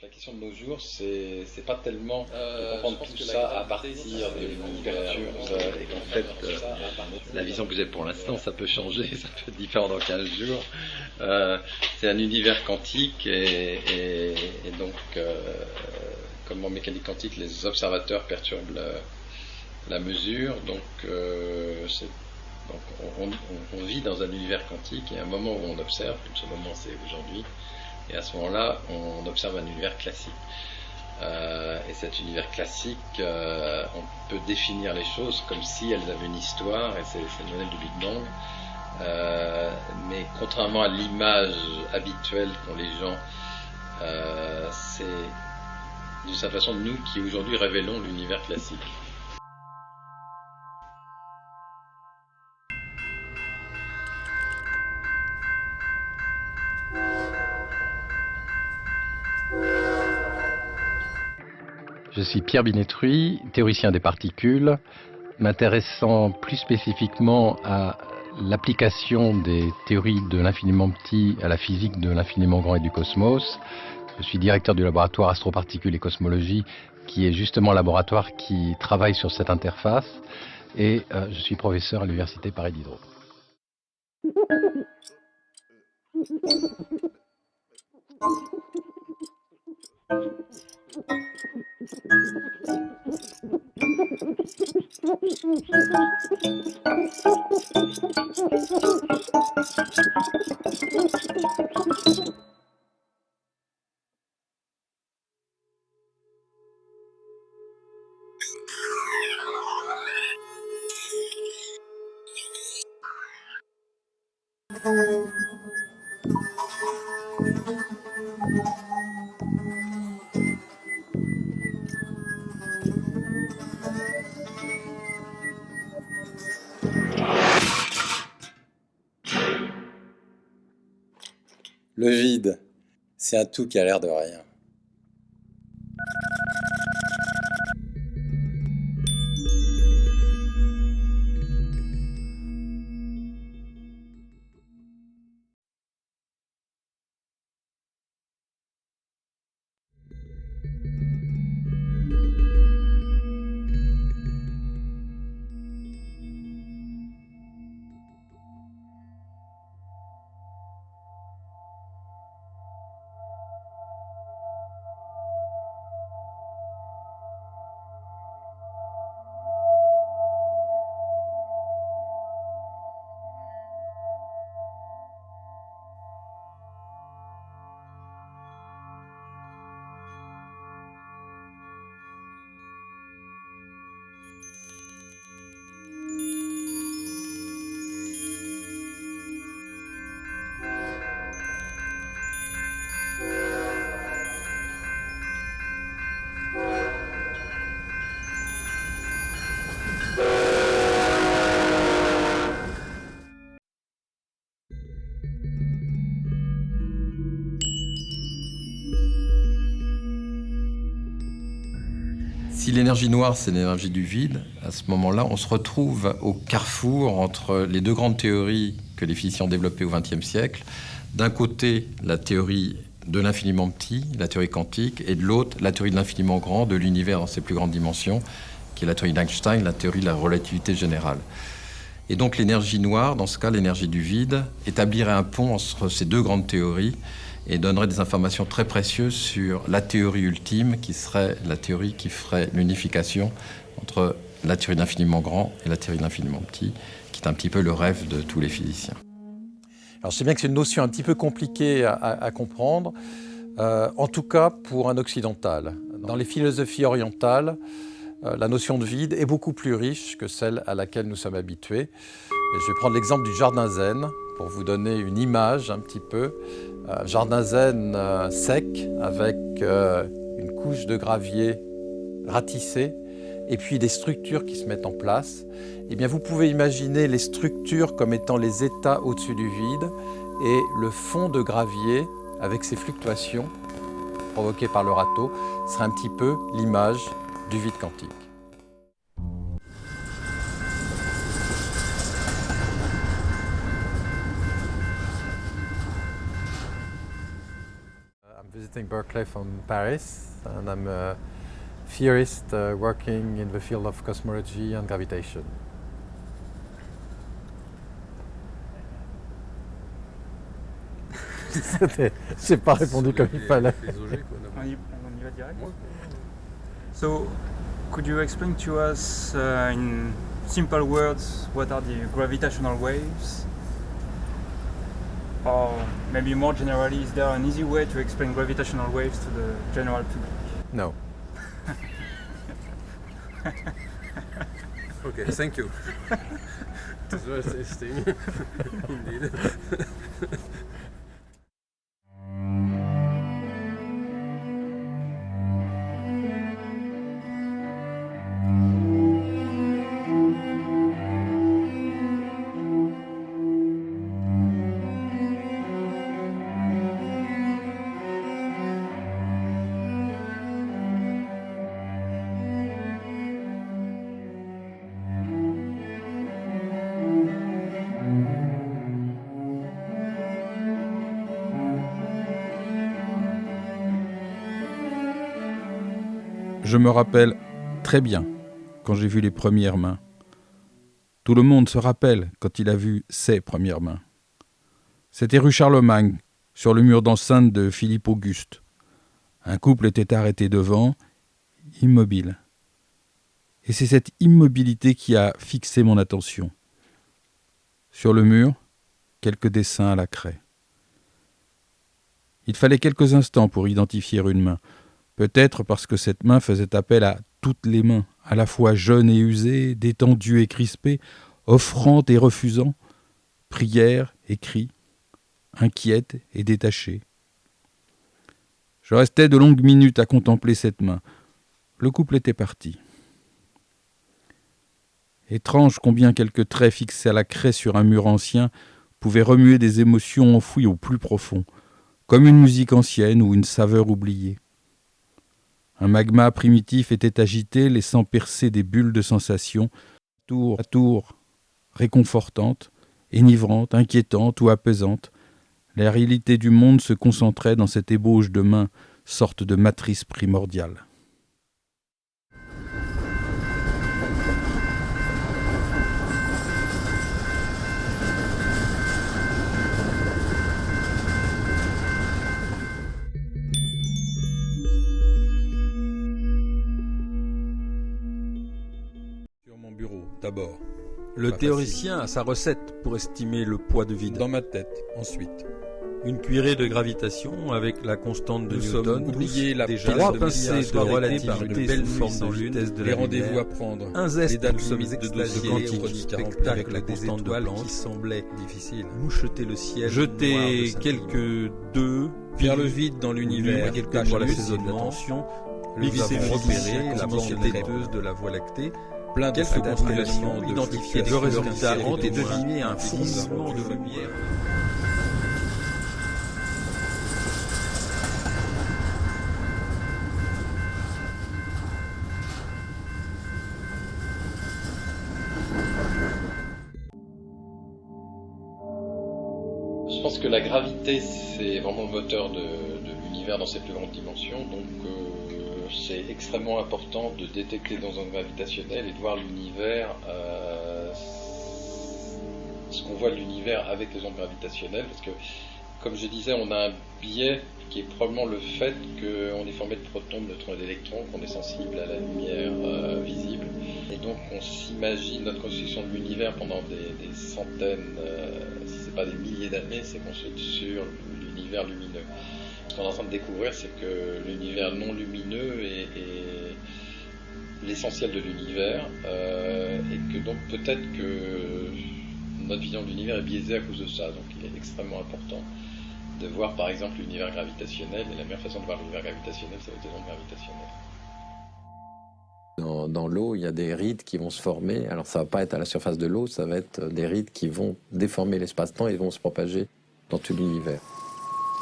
La question de nos jours, c'est pas tellement de comprendre Je pense tout que ça la à partir de l'univers et qu'en fait, la vision que j'ai pour l'instant, ça peut changer, ça peut être différent dans 15 jours. C'est un univers quantique et donc, comme en mécanique quantique, les observateurs perturbent la mesure, donc, on vit dans un univers quantique et à un moment où on observe, comme ce moment c'est aujourd'hui, et à ce moment-là, on observe un univers classique. Et cet univers classique, on peut définir les choses comme si elles avaient une histoire, et c'est le modèle du Big Bang. Mais contrairement à l'image habituelle qu'ont les gens, c'est d'une certaine façon nous qui aujourd'hui révélons l'univers classique. Je suis Pierre Binetruy, théoricien des particules, m'intéressant plus spécifiquement à l'application des théories de l'infiniment petit à la physique de l'infiniment grand et du cosmos. Je suis directeur du laboratoire Astroparticules et Cosmologie, qui est justement un laboratoire qui travaille sur cette interface, et je suis professeur à l'université Paris Diderot. Le vide, c'est un tout qui a l'air de rien. Si l'énergie noire, c'est l'énergie du vide, à ce moment-là, on se retrouve au carrefour entre les deux grandes théories que les physiciens ont développées au XXe siècle. D'un côté, la théorie de l'infiniment petit, la théorie quantique, et de l'autre, la théorie de l'infiniment grand, de l'univers dans ses plus grandes dimensions, qui est la théorie d'Einstein, la théorie de la relativité générale. Et donc l'énergie noire, dans ce cas l'énergie du vide, établirait un pont entre ces deux grandes théories et donnerait des informations très précieuses sur la théorie ultime, qui serait la théorie qui ferait l'unification entre la théorie de l'infiniment grand et la théorie de l'infiniment petit, qui est un petit peu le rêve de tous les physiciens. Alors je sais bien que c'est une notion un petit peu compliquée à comprendre, en tout cas pour un occidental. Dans les philosophies orientales, la notion de vide est beaucoup plus riche que celle à laquelle nous sommes habitués. Et je vais prendre l'exemple du jardin zen pour vous donner une image un petit peu. Un jardin zen sec avec une couche de gravier ratissée et puis des structures qui se mettent en place. Eh bien, vous pouvez imaginer les structures comme étant les états au-dessus du vide et le fond de gravier avec ses fluctuations provoquées par le râteau serait un petit peu l'image du vide quantique. visiting Berkeley from Paris, and I'm a theorist working in the field of cosmology and gravitation. J'ai pas répondu comme il fallait. On y va direct. So, could you explain to us in simple words what are the gravitational waves? Or maybe more generally, is there an easy way to explain gravitational waves to the general public? No. Okay, thank you. It was very interesting, indeed. Je me rappelle très bien quand j'ai vu les premières mains. Tout le monde se rappelle quand il a vu ses premières mains. C'était rue Charlemagne, sur le mur d'enceinte de Philippe Auguste. Un couple était arrêté devant, immobile. Et c'est cette immobilité qui a fixé mon attention. Sur le mur, quelques dessins à la craie. Il fallait quelques instants pour identifier une main. Peut-être parce que cette main faisait appel à toutes les mains, à la fois jeunes et usées, détendues et crispées, offrant et refusant, prière et cris, inquiètes et détachées. Je restais de longues minutes à contempler cette main. Le couple était parti. Étrange combien quelques traits fixés à la craie sur un mur ancien pouvaient remuer des émotions enfouies au plus profond, comme une musique ancienne ou une saveur oubliée. Un magma primitif était agité, laissant percer des bulles de sensations, tour à tour réconfortantes, enivrantes, inquiétantes ou apaisantes. La réalité du monde se concentrait dans cette ébauche de main, sorte de matrice primordiale. D'abord. Le théoricien a sa recette pour estimer le poids de vide. Dans ma tête, ensuite. Une cuillerée de gravitation avec la constante de Newton. Oubliez la déjà trois pincées de relativité belle sous forme forme de vitesse de les la rendez-vous lumière. à prendre, Un zeste les dates nous sommes limites de extasiés dossier au quantique spectacle avec la des constante étoiles de Planck. qui semblaient Difficile. moucheter le ciel. Jeter noir de quelques deux, Vers le vide dans l'univers, quelques pour la cache l'assaisonnement. attention, le nous avons avons repéré la la bande bande laiteuse de la Voie lactée, plein de quelques constellations constellations, de identifier des fluctuations couleurs différentes et de moins deviner un infinies. fourmillement de lumière. Je pense que la gravité, c'est vraiment le moteur de l'univers dans ses plus grandes dimensions. Donc, c'est extrêmement important de détecter dans un gravitationnel et de voir l'univers, ce qu'on voit de l'univers avec les ondes gravitationnelles. Parce que, comme je disais, on a un biais qui est probablement le fait qu'on est formé de protons, de neutrons et d'électrons, qu'on est sensible à la lumière visible. Et donc, on s'imagine notre construction de l'univers pendant des centaines, si ce n'est pas des milliers d'années, c'est construit sur l'univers lumineux. Ce qu'on est en train de découvrir, c'est que l'univers non lumineux est l'essentiel de l'univers, et que donc peut-être que notre vision de l'univers est biaisée à cause de ça. Donc il est extrêmement important de voir par exemple l'univers gravitationnel, et la meilleure façon de voir l'univers gravitationnel, c'est avec les ondes gravitationnelles. Dans l'eau, il y a des rides qui vont se former. Alors ça ne va pas être à la surface de l'eau, ça va être des rides qui vont déformer l'espace-temps et vont se propager dans tout l'univers.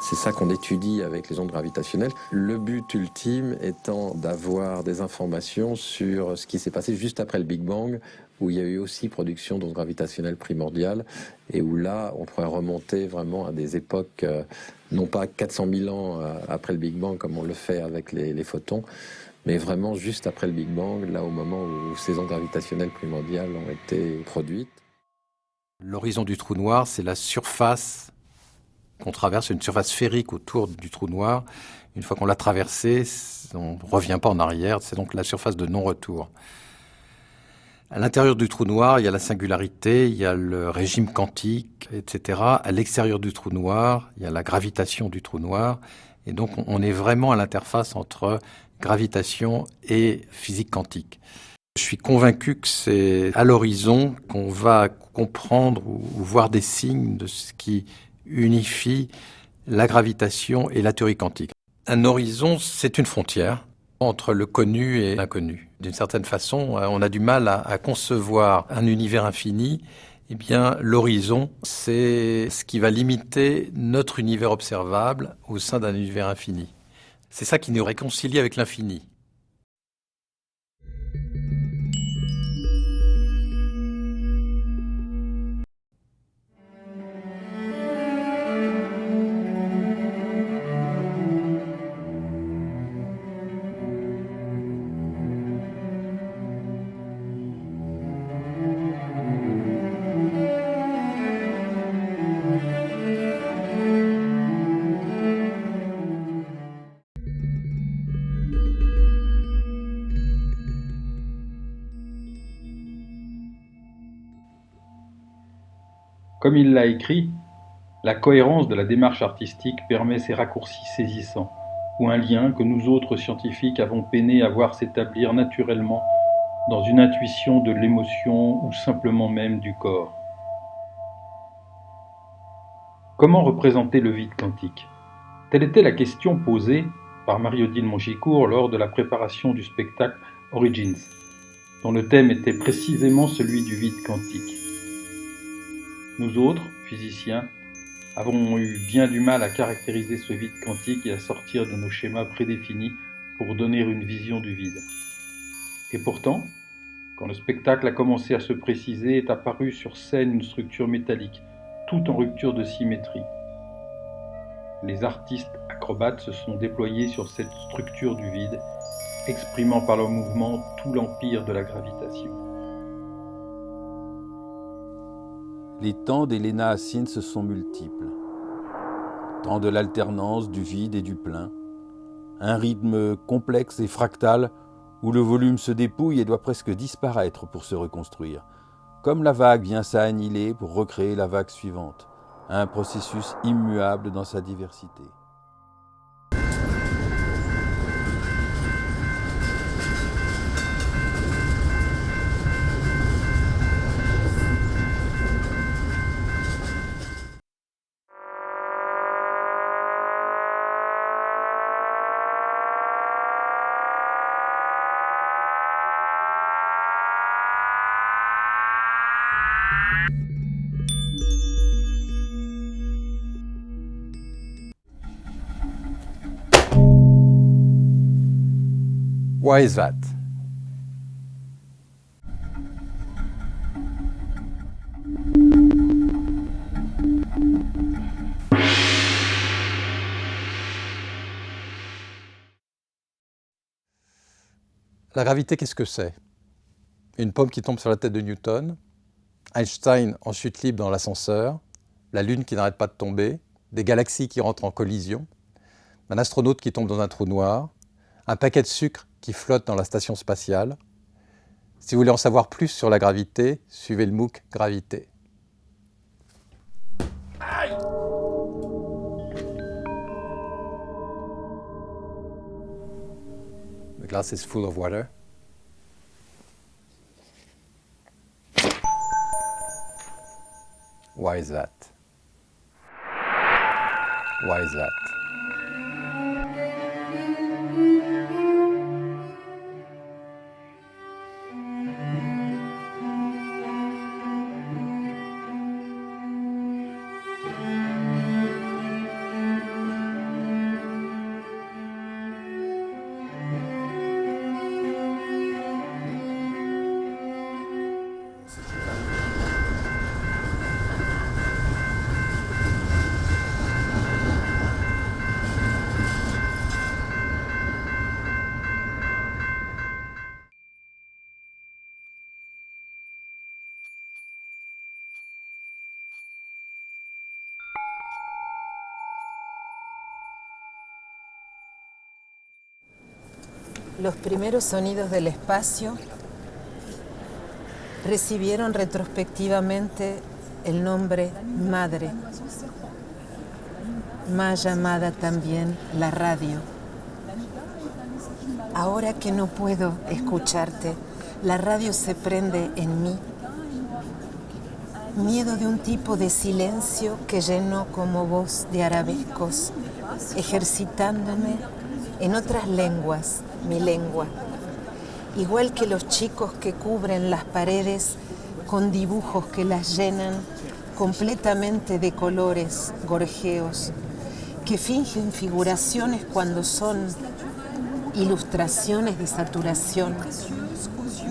C'est ça qu'on étudie avec les ondes gravitationnelles. Le but ultime étant d'avoir des informations sur ce qui s'est passé juste après le Big Bang où il y a eu aussi production d'ondes gravitationnelles primordiales, et où là, on pourrait remonter vraiment à des époques, non pas 400 000 ans après le Big Bang, comme on le fait avec les photons, mais vraiment juste après le Big Bang, là au moment où ces ondes gravitationnelles primordiales ont été produites. L'horizon du trou noir, c'est la surface qu'on traverse, une surface sphérique autour du trou noir. Une fois qu'on l'a traversé, on ne revient pas en arrière, c'est donc la surface de non-retour. À l'intérieur du trou noir, il y a la singularité, il y a le régime quantique, etc. À l'extérieur du trou noir, il y a la gravitation du trou noir. Et donc, on est vraiment à l'interface entre gravitation et physique quantique. Je suis convaincu que c'est à l'horizon qu'on va comprendre ou voir des signes de ce qui unifie la gravitation et la théorie quantique. Un horizon, c'est une frontière entre le connu et l'inconnu. D'une certaine façon, on a du mal à concevoir un univers infini. Eh bien, l'horizon, c'est ce qui va limiter notre univers observable au sein d'un univers infini. C'est ça qui nous réconcilie avec l'infini. Comme il l'a écrit, la cohérence de la démarche artistique permet ces raccourcis saisissants, ou un lien que nous autres scientifiques avons peiné à voir s'établir naturellement dans une intuition de l'émotion ou simplement même du corps. Comment représenter le vide quantique? Telle était la question posée par Marie-Odile Mongicourt lors de la préparation du spectacle Origins, dont le thème était précisément celui du vide quantique. Nous autres, physiciens, avons eu bien du mal à caractériser ce vide quantique et à sortir de nos schémas prédéfinis pour donner une vision du vide. Et pourtant, quand le spectacle a commencé à se préciser, est apparue sur scène une structure métallique, toute en rupture de symétrie. Les artistes acrobates se sont déployés sur cette structure du vide, exprimant par leur mouvement tout l'empire de la gravitation. Les temps d'Helena Hassine se sont multiples. Temps de l'alternance, du vide et du plein. Un rythme complexe et fractal où le volume se dépouille et doit presque disparaître pour se reconstruire. Comme la vague vient s'annihiler pour recréer la vague suivante. Un processus immuable dans sa diversité. Why is that? La gravité, qu'est-ce que c'est? Une pomme qui tombe sur la tête de Newton, Einstein en chute libre dans l'ascenseur, la Lune qui n'arrête pas de tomber, des galaxies qui rentrent en collision, un astronaute qui tombe dans un trou noir, un paquet de sucre qui flotte dans la station spatiale. Si vous voulez en savoir plus sur la gravité, suivez le MOOC Gravité. Aïe! The glass is full of water. Why is that? Why is that? Los primeros sonidos del espacio recibieron retrospectivamente el nombre Madre, más llamada también la radio. Ahora que no puedo escucharte, la radio se prende en mí. Miedo de un tipo de silencio que llenó como voz de arabescos, ejercitándome en otras lenguas, mi lengua. Igual que los chicos que cubren las paredes con dibujos que las llenan completamente de colores gorjeos, que fingen figuraciones cuando son ilustraciones de saturación,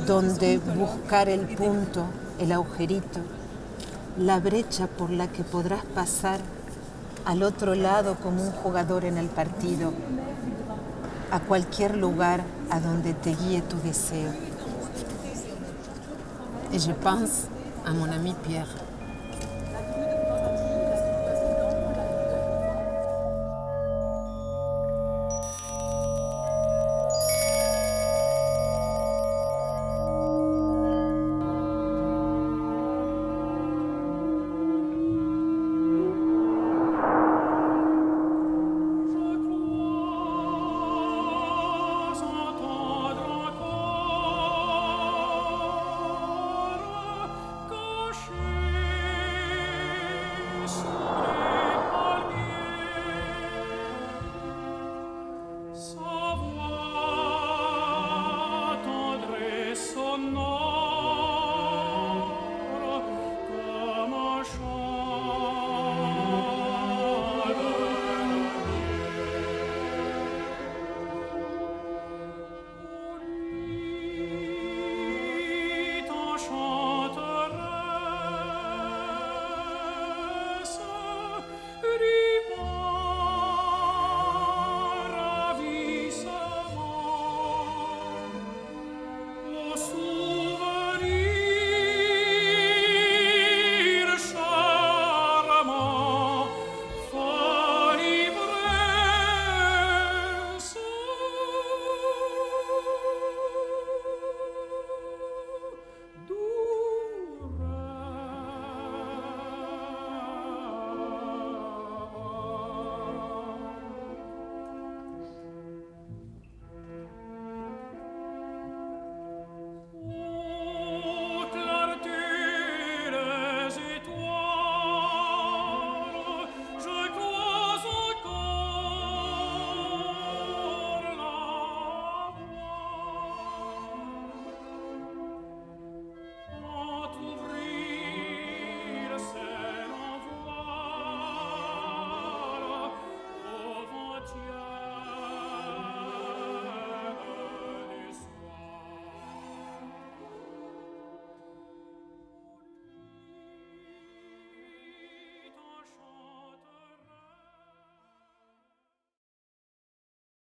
donde buscar el punto, el agujerito, la brecha por la que podrás pasar al otro lado como un jugador en el partido, a cualquier lugar a donde te guíe tu deseo. Et je pense à mon ami Pierre.